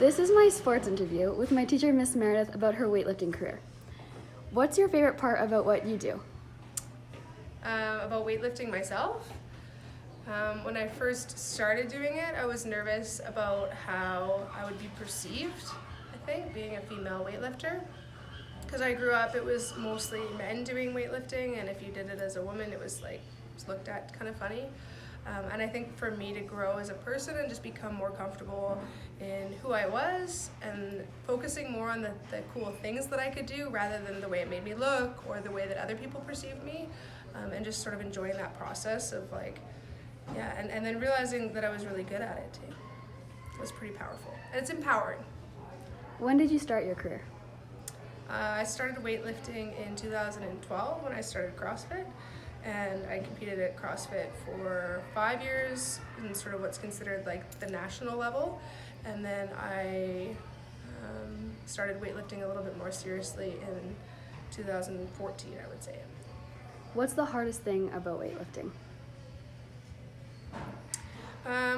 This is my sports interview with my teacher, Miss Meredith, about her weightlifting career. What's your favorite part about what you do? About weightlifting myself. When I first started doing it, I was nervous about how I would be perceived, I think, being a female weightlifter. Because I grew up, it was mostly men doing weightlifting, and if you did it as a woman, it was looked at kind of funny. And I think for me to grow as a person and just become more comfortable in who I was and focusing more on the cool things that I could do rather than the way it made me look or the way that other people perceived me, and just sort of enjoying that process of and then realizing that I was really good at it too. It was pretty powerful and it's empowering. When did you start your career? I started weightlifting in 2012 when I started CrossFit, and I competed at CrossFit for 5 years in sort of what's considered like the national level, and then I started weightlifting a little bit more seriously in 2014, I would say. What's the hardest thing about weightlifting?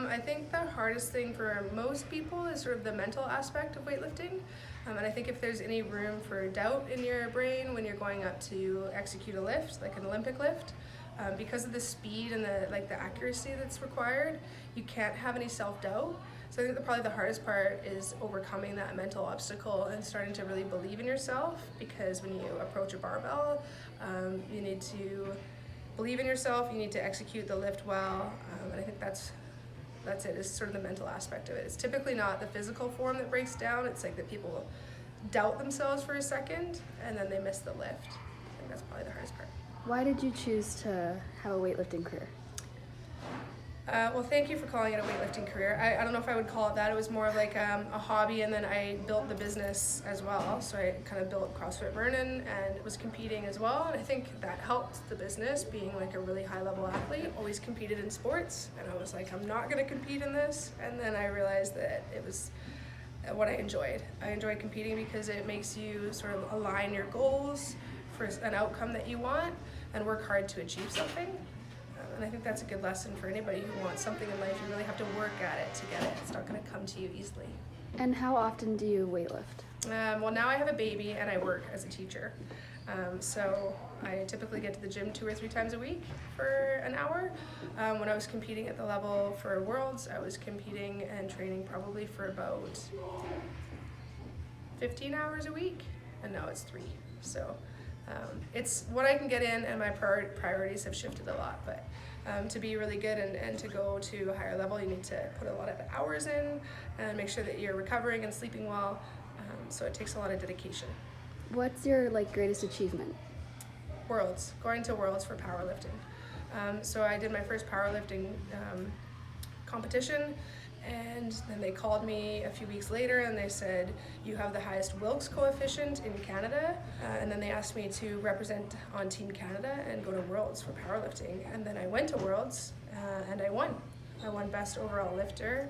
I think the hardest thing for most people is sort of the mental aspect of weightlifting. And I think if there's any room for doubt in your brain when you're going up to execute a lift, like an Olympic lift, because of the speed and the accuracy that's required, you can't have any self-doubt. So I think probably the hardest part is overcoming that mental obstacle and starting to really believe in yourself, because when you approach a barbell, you need to believe in yourself, you need to execute the lift well, and I think that's it, is sort of the mental aspect of it. It's typically not the physical form that breaks down, it's like that people doubt themselves for a second and then they miss the lift. I think that's probably the hardest part. Why did you choose to have a weightlifting career? Well, thank you for calling it a weightlifting career. I don't know if I would call it that. It was more of like a hobby, and then I built the business as well. So I kind of built CrossFit Vernon and was competing as well. And I think that helped the business, being like a really high level athlete. Always competed in sports, and I was like, I'm not going to compete in this. And then I realized that it was what I enjoyed. I enjoyed competing because it makes you sort of align your goals for an outcome that you want and work hard to achieve something. And I think that's a good lesson for anybody who wants something in life. You really have to work at it to get it. It's not going to come to you easily. And how often do you weightlift? Well, now I have a baby and I work as a teacher. So I typically get to the gym 2 or 3 times a week for an hour. When I was competing at the level for Worlds, I was competing and training probably for about 15 hours a week, and now it's 3. So it's what I can get in, and my priorities have shifted a lot, but to be really good and to go to a higher level, you need to put a lot of hours in and make sure that you're recovering and sleeping well, so it takes a lot of dedication. What's your greatest achievement? Worlds, going to Worlds for powerlifting. So I did my first powerlifting competition, and then they called me a few weeks later and they said, you have the highest Wilks coefficient in Canada, and then they asked me to represent on Team Canada and go to Worlds for powerlifting. And then I went to Worlds and I won. I won best overall lifter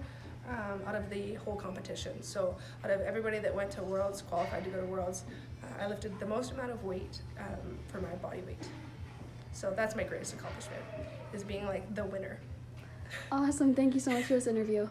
out of the whole competition. So out of everybody that went to Worlds, qualified to go to Worlds, I lifted the most amount of weight for my body weight. So that's my greatest accomplishment, is being like the winner. Awesome, thank you so much for this interview.